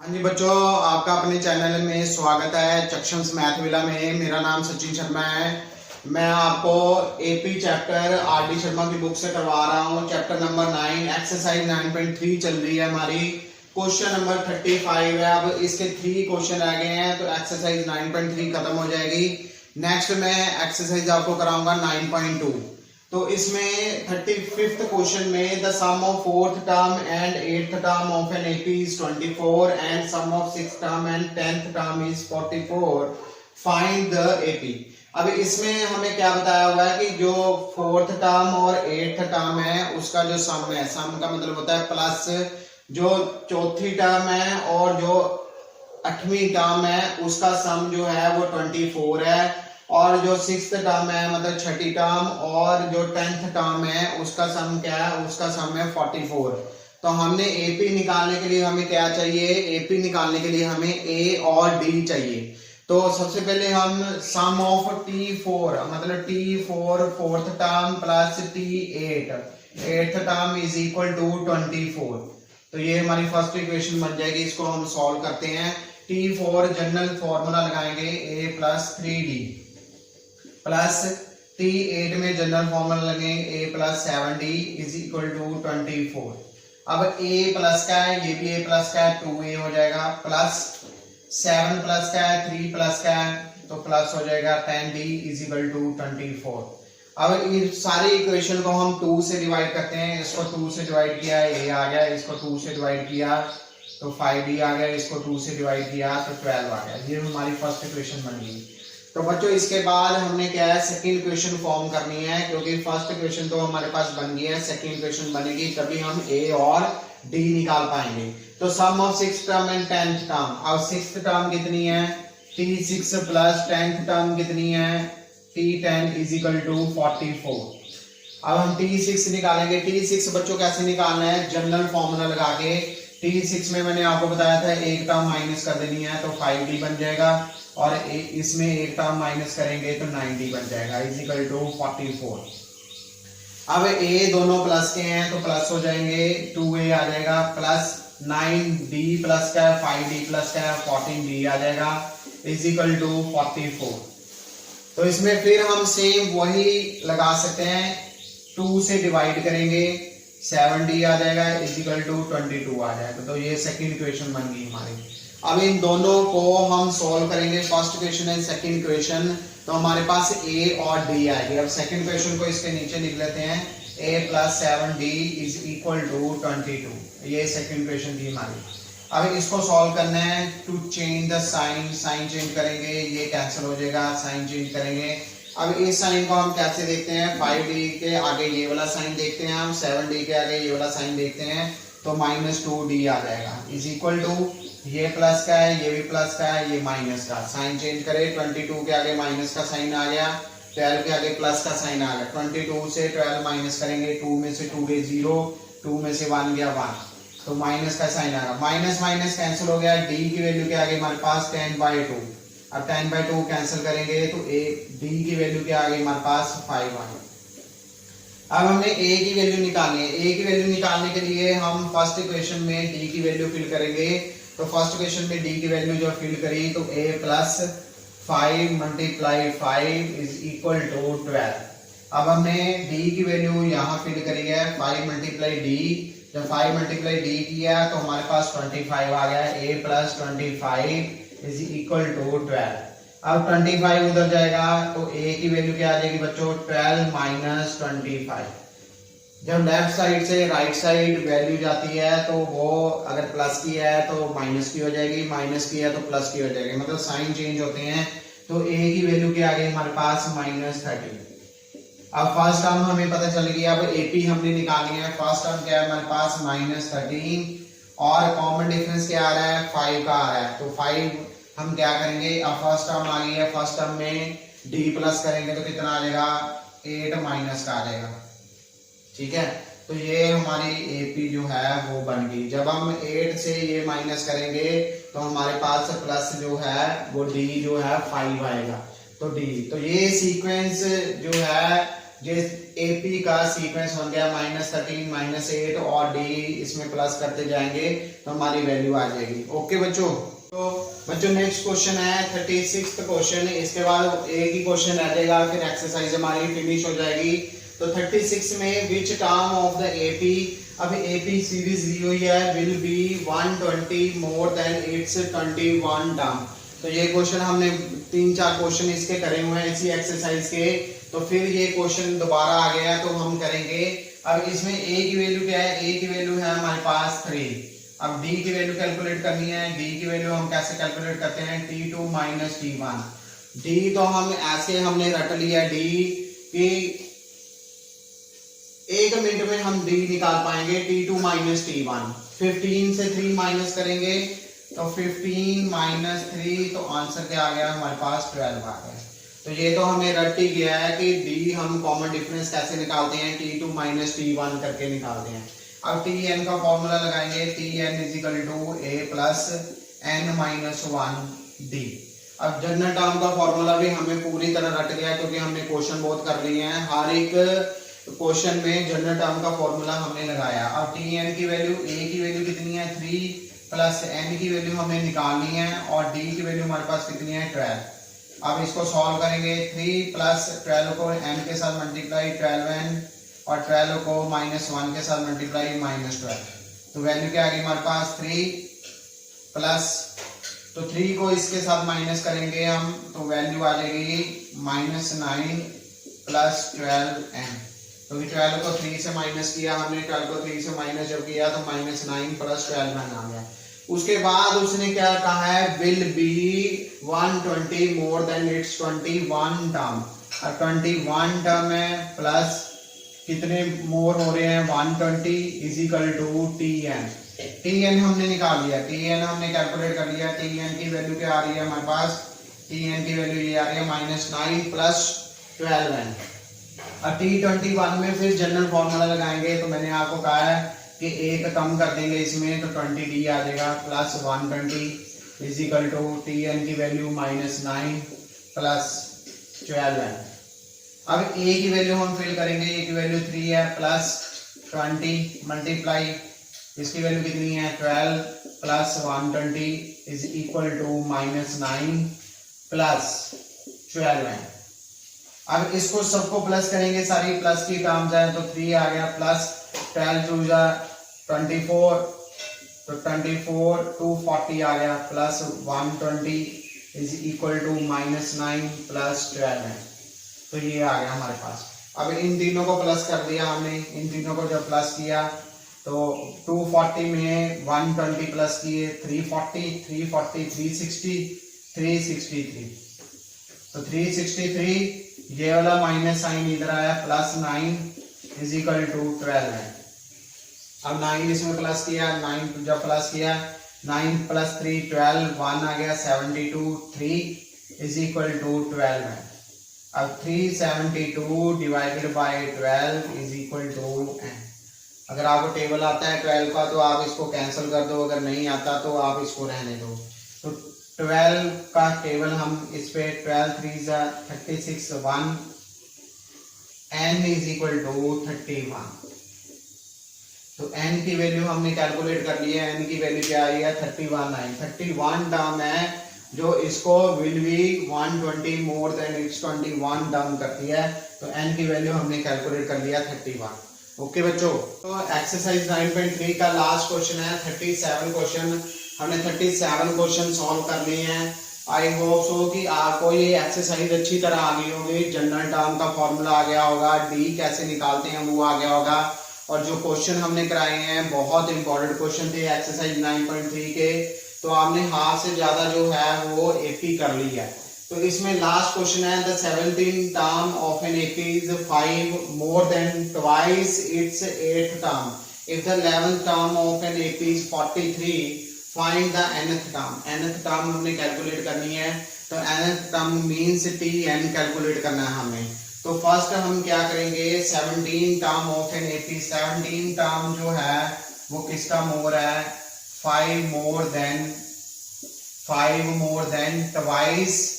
हाँ जी बच्चों, आपका अपने चैनल में स्वागत है चक्षंस मैथ विला में। मेरा नाम सचिन शर्मा है। मैं आपको AP chapter R D Sharma की बुक से करवा रहा हूँ। चैप्टर नंबर 9 एक्सरसाइज 9.3 चल रही है हमारी। क्वेश्चन नंबर 35 है। अब इसके 3 क्वेश्चन रह गए हैं तो एक्सरसाइज 9.3 खत्म हो जाएगी। नेक्स्ट मैं एक्सरसाइज आपको कराऊंगा 9.2। तो इसमें 35th क्वेश्चन में the sum of fourth term and eighth term of an AP is 24 and sum of sixth term and 10th term is 44। Find the AP. अब इसमें हमें क्या बताया हुआ है कि जो फोर्थ टर्म और एट्थ टर्म है उसका जो सम है, सम का मतलब होता है प्लस जो चौथी टर्म है और जो 8वीं टर्म है उसका सम जो है वो 24 है, और जो सिक्स्थ टर्म है मतलब छठी टर्म और जो 10th टर्म है उसका सम क्या है, उसका सम है 44। तो हमने एपी निकालने के लिए हमें क्या चाहिए, एपी निकालने के लिए हमें ए और डी चाहिए। तो सबसे पहले हम सम ऑफ T4 मतलब T4 fourth term plus T8 eighth term is equal to 24। तो ये हमारी फर्स्ट इक्वेशन बन जाएगी। इसको हम सॉल्व करते हैं। T4 जनरल फॉर्मूला लगाएंगे a plus 3d plus T8 में जनरल फॉर्मूला लगेंगे a plus 7d is equal to 24। अब a प्लस का है, ये भी a प्लस का है, 2a हो जाएगा, प्लस 7 प्लस का है, 3 प्लस का है तो प्लस हो जाएगा 10d इज इक्वल टू 24। अब इस सारी इक्वेशन को हम 2 से डिवाइड करते हैं। इसको 2 से डिवाइड किया a आ गया, इसको 2 से डिवाइड किया तो 5d आ गया, इसको 2 से डिवाइड किया तो 12 आ गया। ये हमारी फर्स्ट इक्वेशन बन गई। तो बच्चों इसके बाद हमने क्या है, सेकंड इक्वेशन फॉर्म करनी है, क्योंकि फर्स्ट इक्वेशन तो हमारे पास बन गई है, सेकंड इक्वेशन बनेगी तभी हम ए और डी निकाल पाएंगे। तो sum of sixth term and 10th term. अब सिक्स्थ टर्म कितनी है, T6 प्लस 10th टर्म कितनी है, T10 इज इक्वल टू 44। अब हम T6 निकालेंगे। T6 बच्चों कैसे निकालना है, जनरल फॉर्मूला लगा के। T6 में मैंने आपको बताया था एक टर्म माइनस कर देनी है तो 5d बन जाएगा, और इसमें एक टर्म माइनस करेंगे तो 9d बन जाएगा इज इक्वल टू 44। अब a दोनों प्लस के हैं तो प्लस हो जाएंगे, 2a आ जाएगा, प्लस 9d प्लस का है, 5d प्लस का है, 14d आ जाएगा इज इक्वल टू 44। तो इसमें फिर हम सेम वही लगा सकते हैं, 2 से डिवाइड करेंगे 7d आ जाएगा इज इक्वल टू 22 आ जाएगा। तो ये सेकंड इक्वेशन बन गई हमारी। अब इन दोनों को हम सॉल्व करेंगे, first equation and second equation. तो हमारे पास a और d आएगी। अब सेकंड इक्वेशन को इसके नीचे लिख लेते हैं, a plus 7d is equal to 22। ये सेकंड इक्वेशन थी हमारी। अब इसको सॉल्व करना है। To change the sign, sign change करेंगे, ये कैंसिल हो जाएगा, साइन चेंज करेंगे। अब इस साइन को हम कैसे देखते हैं, 5d के आगे ये वाला साइन देखते हैं हम, 7d के आगे ये वाला साइन देखते हैं तो -2d आ जाएगा इज इक्वल टू, ये प्लस का है, ये भी प्लस का है, ये माइनस का। साइन चेंज करें, 22 के आगे माइनस का साइन आ गया, 12 के आगे प्लस का साइन आ गया। 22 से 12 माइनस करेंगे, 2 में से 2 गए 0, 2 में से 1 गया 1, तो माइनस का साइन आ गया। माइनस माइनस कैंसिल हो गया, d की वैल्यू के आगे हमारे पास 10/2। अब 10/2 कैंसिल करेंगे तो d की वैल्यू के आगे हमारे पास 5 आ गया। अब हमें a की वैल्यू निकालनी है। a की वैल्यू निकालने के लिए हम फर्स्ट इक्वेशन में d की वैल्यू फिल करेंगे। तो फर्स्ट इक्वेशन में d की वैल्यू जो फिल करी तो a plus 5 multiply 5 is equal to 12। अब हमने d की वैल्यू यहाँ फिल करी है, 5 मल्टीप्लाई d। जब 5 मल्टीप्लाई d किया तो हमारे पास 25 आ गया, a plus 25 is equal to 12। अब 25 उधर जाएगा तो a की वैल्यू क्या आ जाएगी बच्चों, 12 माइनस 25। जब लेफ्ट साइड से राइट साइड वैल्यू जाती है तो वो अगर प्लस की है तो माइनस की हो जाएगी, माइनस की है तो प्लस की हो जाएगी, मतलब साइन चेंज होते हैं। तो a की वैल्यू के आगे हमारे पास -30। अब फर्स्ट टर्म हमें पता चल गया। अब एपी हमने निकालनी है। फर्स्ट टर्म क्या है हमारे पास -13, और कॉमन डिफरेंस क्या आ रहा है, 5 का आ रहा है। तो 5 हम क्या करेंगे, अब फर्स्ट टर्म आ गई है, फर्स्ट टर्म में d प्लस करेंगे तो कितना आ जाएगा, 8 माइनस का आ जाएगा। ठीक है, तो ये हमारी एपी जो है वो बन गई। जब हम 8 से ये माइनस करेंगे तो हमारे पास प्लस जो है वो d जो है 5 आएगा। तो d, तो ये सीक्वेंस जो है एपी का सीक्वेंस बन गया -13 -8 और डी इसमें प्लस करते जाएंगे तो हमारी वैल्यू आ जाएगी। ओके बच्चों, तो बच्चों नेक्स्ट क्वेश्चन है 36 क्वेश्चन। इसके बाद एक ही क्वेश्चन रह जाएगा, फिर एक्सरसाइज हमारी फिनिश हो जाएगी। तो 36 में which term of the AP, अब एपी सीरीज दी हुई है, will be 120 more than it's 21 term. तो ये क्वेश्चन हमने 3-4 क्वेश्चन इसके करे हुए हैं इसी एक्सरसाइज के, तो फिर ये क्वेश्चन दोबारा आ गया तो हम करेंगे। अब इसमें ए की वैल्यू क्या है, ए की वैल्यू है हमारे पास 3। अब डी की वैल्यू कैलकुलेट करनी है, डी की वैल्यू हम कैसे कैलकुलेट करते हैं, T2 - T1। डी तो हम ऐसे हमने रट लिया डी की 1 मिनट में हम डी निकाल पाएंगे, T2 - T1। 15 से 3 माइनस करेंगे तो 15 - 3 तो आंसर क्या आ गया हमारे पास 12 आ गया। तो ये तो हमें रट ही गया है कि डी हम कॉमन डिफरेंस कैसे निकालते हैं, T2 - T1 करके निकालते हैं। अब Tn का फॉर्मूला लगाएंगे, Tn = a + n - 1 d। अब जनरल टर्म का फॉर्मूला भी हमें पूरी तरह रट गया क्योंकि हमने क्वेश्चन बहुत कर लिए हैं, हर एक क्वेश्चन में जनरल टर्म का फॉर्मूला हमने लगाया। अब Tn की वैल्यू, a की वैल्यू कितनी है 3 + n की वैल्यू हमें निकालनी है और d की वैल्यू हमारे पास कितनी है 12। अब इसको सॉल्व करेंगे, 3 + 12 को n के साथ मल्टीप्लाई 12n और 12 को -1 के साथ मल्टीप्लाई -12। तो वैल्यू क्या आ गई हमारे पास 3 प्लस, तो 3 को इसके साथ माइनस करेंगे हम तो वैल्यू आ जाएगी -9 + 12n। तो 12 को 3 से माइनस किया हमने, 12 को 3 से माइनस जब किया तो -9 + 12n आ गया। उसके बाद उसने क्या कहा है, will be 120 more than it's 21 term. और 21 टर्म है प्लस कितने मोर हो रहे हैं 120 = Tn। Tn हमने निकाल लिया, Tn हमने कैलकुलेट कर लिया। Tn की वैल्यू क्या आ रही है हमारे पास, Tn की वैल्यू ये आ रही है -9 + 12n। अब T21 में फिर जनरल फॉर्मूला लगाएंगे, तो मैंने आपको कहा है कि एक कम कर देंगे इसमें तो 20d आ जाएगा प्लस 120 = Tn की वैल्यू -9 + 12n। अब a की वैल्यू हम फिल करेंगे, a की वैल्यू 3 है प्लस 20 मल्टीप्लाई इसकी वैल्यू कितनी है 12 + 120 = -9 + 12n। अब इसको सबको प्लस करेंगे, सारी प्लस की टर्म्स है तो 3 आ गया प्लस 12 2 24 तो 24 240 आ गया प्लस 120 = -9 + 12n। तो ये आ गया हमारे पास। अब इन तीनों को प्लस कर दिया हमने, इन तीनों को जब प्लस किया तो 240 में 120 प्लस किए 340 340 360 363 तो 363, ये वाला माइनस साइन इधर आया प्लस 9 = 12 है। अब 9 इसमें प्लस किया, 9 जब प्लस किया 9 + 3 12 1 आ गया 72 3 = 12 है। अब 372 / 12 = n। अगर आपको टेबल आता है 12 का तो आप इसको कैंसिल कर दो, अगर नहीं आता तो आप इसको रहने दो। तो 12 का टेबल हम इस पे 12 3 36 1 n = 31। तो n की वैल्यू हमने कैलकुलेट कर ली है, n की वैल्यू क्या आई है 31 टर्म है जो इसको will be 120 more than it's 21 term करती है। तो n की वैल्यू हमने कैलकुलेट कर लिया 31। ओके बच्चों, तो एक्सरसाइज 9.3 का लास्ट क्वेश्चन है 37 क्वेश्चन। हमने 37 क्वेश्चन सॉल्व कर लिए हैं। आई होप सो कि आपको ये एक्सरसाइज अच्छी तरह आ गई होगी, जनरल टर्म का फॉर्मूला आ गया होगा, डी कैसे निकालते हैं वो आ गया होगा, और जो क्वेश्चन हमने कराए हैं बहुत इंपॉर्टेंट क्वेश्चन थे एक्सरसाइज 9.3 के, तो आपने हाफ से ज्यादा जो है वो एपी कर ली है। तो इसमें लास्ट क्वेश्चन है, the 17th term of an AP is 5 more than twice its 8th term. If the 11th term of an AP is 43, find the nth term. nth term हमने कैलकुलेट करनी है, तो nth term means Tn calculate करना है हमें। तो first हम क्या करेंगे, 17 term of an AP, 17 term जो है वो किसका मोर है 5 more than twice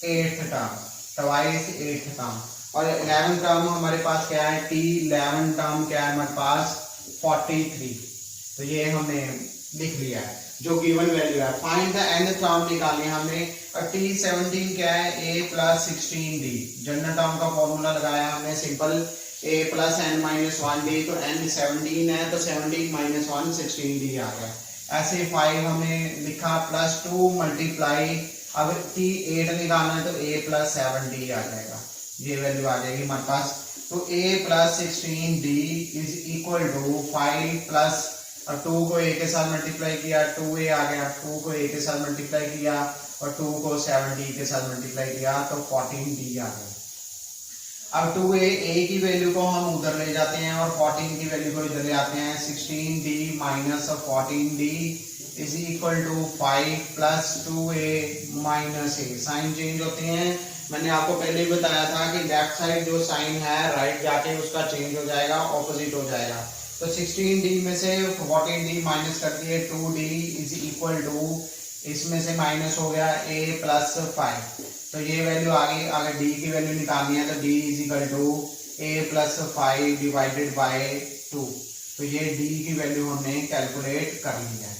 8th term, twice 8th term. और 11 टर्म हमारे पास क्या है, T11 टर्म क्या है हमारे पास 43। तो ये हमने लिख लिया है जो गिवन वैल्यू है। फाइंड द nth टर्म निकालनी है हमने। और T17 क्या है, a plus 16d। General term का फॉर्मूला लगाया हमने simple, a plus n minus 1d। तो n 17 है तो 17 माइनस 1 16d आ गया। ऐसे 5 हमने लिखा प्लस 2 मल्टीप्लाई, अब T8 निकालना है तो a प्लस 7d आ जाएगा, ये वैल्यू आ जाएगी हमारे पास। तो a plus 16d is equal to 5 plus, और 2 को a के साथ मल्टीप्लाई किया 2a आ गया, 2 को a के साथ मल्टीप्लाई किया और 2 को 7d के साथ मल्टीप्लाई किया तो 14d आ गया। अब 2a की वैल्यू को हम उधर ले जाते हैं और 14 की वैल्यू को इधर ले आते हैं। 16d minus 14d is equal to 5 plus 2a minus a। Sign change होते हैं, मैंने आपको पहले ही बताया था कि लेफ्ट साइड जो साइन है राइट जाके उसका चेंज हो जाएगा, ऑपोजिट हो जाएगा। तो 16d में से 14d माइनस कर दिए, 2d इज इक्वल टू, इसमें से माइनस हो गया a प्लस 5। तो ये वैल्यू आ गई। अगर d की वैल्यू निकालनी है तो d is equal to a plus 5 divided by 2। तो ये d की वैल्यू हमने कैलकुलेट कर ली है।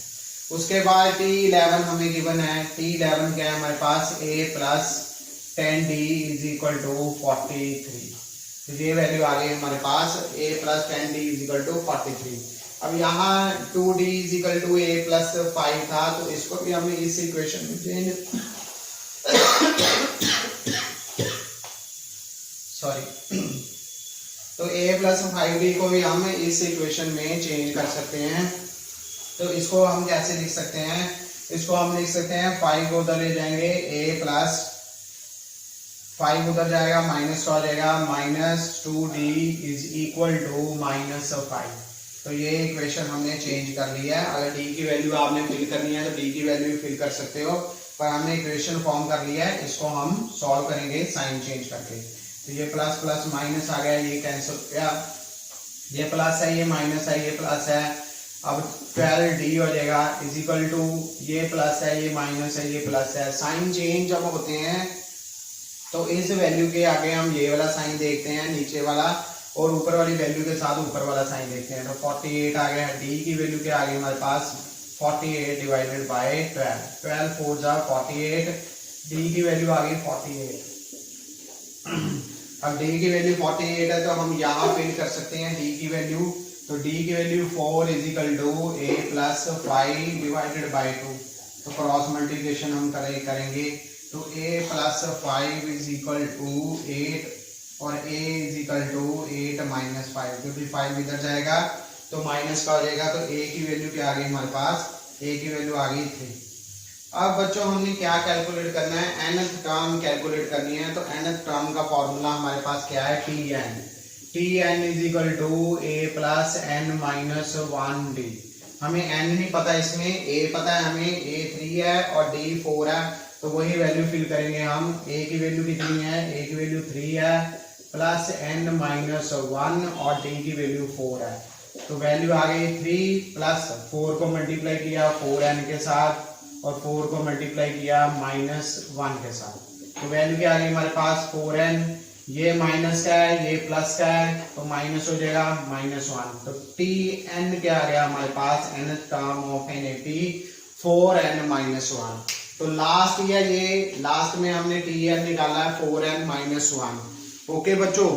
उसके बाद T11 हमें गिवन है। T11 क्या है हमारे पास, a plus 10d is equal to 43। तो ये वैल्यू आ गई हमारे पास, a plus 10d is equal to 43। अब यहाँ 2d is equal to a plus 5 था तो इसको भी हमें इस इक्वेशन में चेंज तो a प्लस 5d को भी हम इस इक्वेशन में चेंज कर सकते हैं। तो इसको हम कैसे लिख सकते हैं, इसको हम लिख सकते हैं 5 को उधर ले जाएंगे, a प्लस 5 उधर जाएगा, माइनस का हो जाएगा, minus 2d is equal to minus 5। तो ये इक्वेशन हमने चेंज कर लिया है। अगर d की वैल्यू आपने फिल करनी है तो d की वैल्यू फिल कर सकते हो, पर हमने इक्वेशन फॉर्म कर लिया है, इसको हम सॉल्व करेंगे साइन चेंज करके। तो ये प्लस प्लस माइनस आ गया, ये कैंसिल हो गया, ये प्लस है ये माइनस है ये प्लस है। अब 12d हो जाएगा इज इक्वल टू, ये प्लस है ये माइनस है ये प्लस है। साइन चेंज जब होते हैं तो इस वैल्यू के आगे हम ये वाला साइन देखते हैं नीचे वाला, और ऊपर वाली वैल्यू के साथ ऊपर वाला साइन देखते हैं। तो 48 आ गया, d की वैल्यू के आगे हमारे पास 48 डिवाइडेड बाय 12, 12 4 जा 48, d की वैल्यू आ गई 48। अब d की वैल्यू 48 है तो हम यहाँ फिल कर सकते हैं d की वैल्यू। तो d की value 4 is equal to a plus 5 divided by 2। तो क्रॉस मल्टीप्लिकेशन हम करेंगे तो a plus 5 is equal to 8 और a is equal to 8 minus 5, क्योंकि 5 इधर जाएगा तो माइनस का हो जाएगा। तो a की वैल्यू क्या आ गई हमारे पास, a की वैल्यू आ गई 3। अब बच्चों हमने क्या कैलकुलेट करना है, nth टर्म कैलकुलेट करनी है। तो nth टर्म का फॉर्मूला हमारे पास क्या है, tn is equal to a plus n minus 1d। हमें n नहीं पता, इसमें a पता है हमें, a 3 है और d 4 है, तो वही वैल्यू फिल करेंगे हम। a की वैल्यू कितनी है, a की वैल्यू 3 है प्लस n माइनस 1 और d की वैल्यू 4 है। तो वैल्यू आ गई 3 प्लस 4 को मल्टीप्लाई किया 4n के साथ और 4 को मल्टीप्लाई किया माइनस 1 के साथ। तो वैल्यू क्या आ गई हमारे पास 4n, ये माइनस का है ये प्लस का है तो माइनस हो जाएगा माइनस 1। तो tn क्या आ गया हमारे पास, n term of NAP 4n minus 1। तो लास्ट या ये लास्ट में हमने tn निकाला है 4n माइनस 1। ओके बच्चों।